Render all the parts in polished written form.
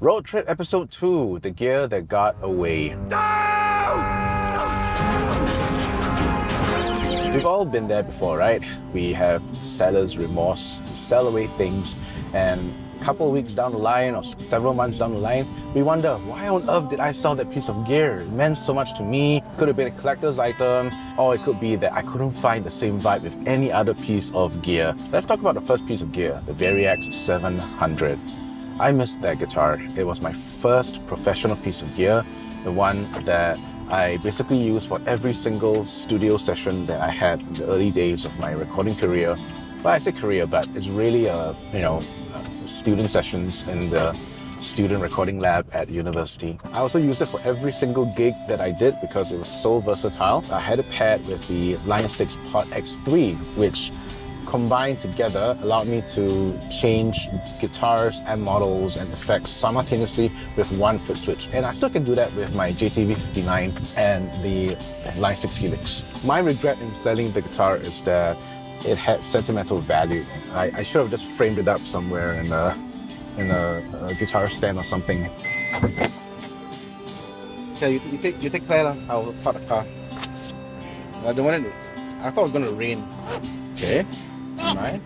Road Trip Episode 2, The Gear That Got Away. We've all been there before, right? We have seller's remorse, we sell away things, and a couple of weeks down the line or several months down the line, we wonder, why on earth did I sell that piece of gear? It meant so much to me. Could have been a collector's item, or it could be that I couldn't find the same vibe with any other piece of gear. Let's talk about the first piece of gear, the Vox AC15 Handwired. I missed that guitar. It was my first professional piece of gear, the one that I basically used for every single studio session that I had in the early days of my recording career. Well, I say career, but it's really student sessions in the student recording lab at university. I also used it for every single gig that I did because it was so versatile. I had it paired with the Line 6 Pod X3, which combined together allowed me to change guitars and models and effects simultaneously with one foot switch. And I still can do that with my JTV59 and the Line 6 Helix. My regret in selling the guitar is that it had sentimental value. I should have just framed it up somewhere in a guitar stand or something. Okay, you take Claire, I'll start the car. I thought it was going to rain. Okay. Right.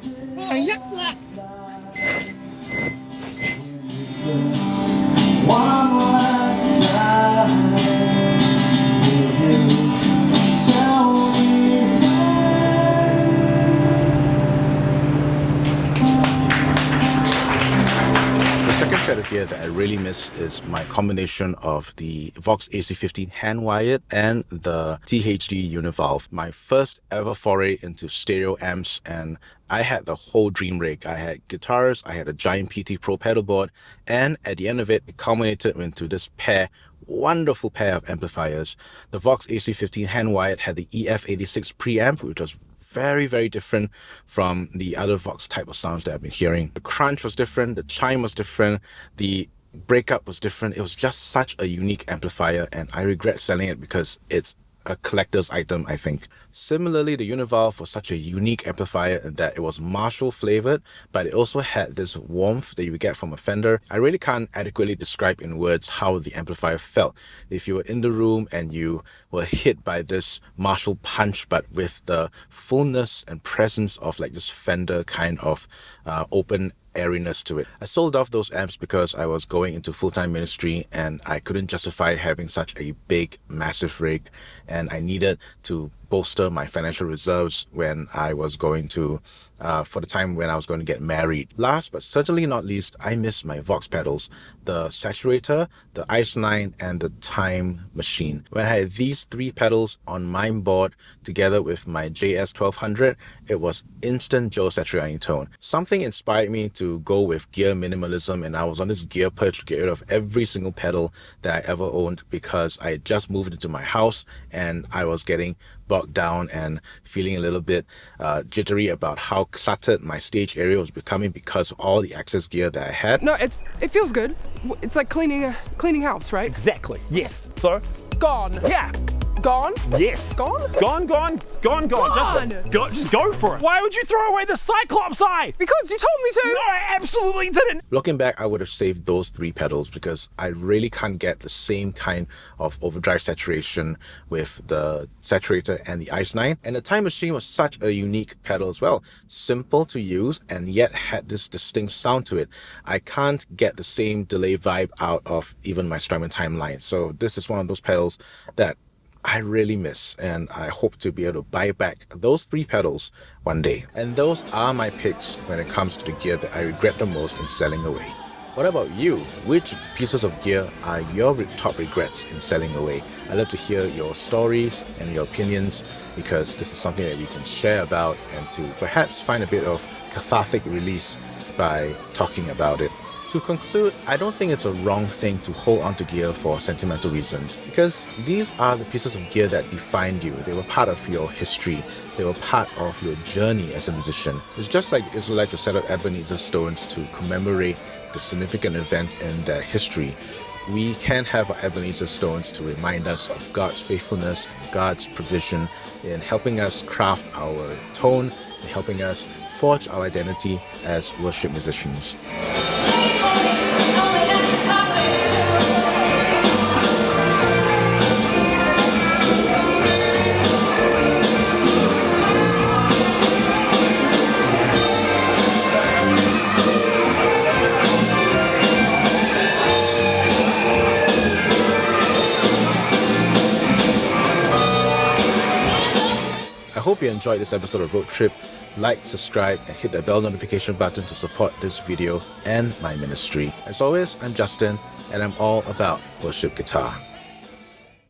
The second set of gear that I really miss is my combination of the Vox AC15 Handwired and the THD Univalve. My first ever foray into stereo amps, and I had the whole dream rig. I had guitars, I had a giant PT Pro pedal board, and at the end of it, it culminated into this wonderful pair of amplifiers. The Vox AC15 Handwired had the EF86 preamp, which was very, very different from the other Vox type of sounds that I've been hearing. The crunch was different, the chime was different, the breakup was different. It was just such a unique amplifier, and I regret selling it because it's a collector's item, I think. Similarly, the Univalve was such a unique amplifier in that it was Marshall flavored, but it also had this warmth that you would get from a Fender. I really can't adequately describe in words how the amplifier felt. If you were in the room and you were hit by this Marshall punch, but with the fullness and presence of like this Fender kind of open airiness to it. I sold off those amps because I was going into full-time ministry and I couldn't justify having such a big, massive rig, and I needed to bolster my financial reserves when I was going to, for the time when I was going to get married. Last but certainly not least, I miss my Vox pedals, the Saturator, the Ice 9, and the Time Machine. When I had these three pedals on my board together with my JS1200, it was instant Joe Satriani tone. Something inspired me to go with gear minimalism, and I was on this gear purge to get rid of every single pedal that I ever owned because I had just moved into my house and I was getting bogged down and feeling a little bit jittery about how cluttered my stage area was becoming because of all the access gear that I had. No, it feels good. It's like cleaning house, right? Exactly. Yes. So gone. yeah. Gone? Yes. Gone? Gone. Just go for it. Why would you throw away the Cyclops eye? Because you told me to. No, I absolutely didn't. Looking back, I would have saved those three pedals because I really can't get the same kind of overdrive saturation with the Saturator and the Ice 9. And the Time Machine was such a unique pedal as well. Simple to use and yet had this distinct sound to it. I can't get the same delay vibe out of even my Strymon Timeline. So this is one of those pedals that I really miss, and I hope to be able to buy back those three pedals one day. And those are my picks when it comes to the gear that I regret the most in selling away. What about you? Which pieces of gear are your top regrets in selling away? I'd love to hear your stories and your opinions because this is something that we can share about and to perhaps find a bit of cathartic release by talking about it. To conclude, I don't think it's a wrong thing to hold on to gear for sentimental reasons because these are the pieces of gear that defined you. They were part of your history. They were part of your journey as a musician. It's just like the Israelites have set up Ebenezer stones to commemorate the significant event in their history. We can have our Ebenezer stones to remind us of God's faithfulness, God's provision in helping us craft our tone, and helping us forge our identity as worship musicians. Oh my God. you enjoyed this episode of Road Trip. Like, subscribe, and hit the bell notification button to support this video and my ministry. As always, I'm Justin, and I'm all about worship guitar.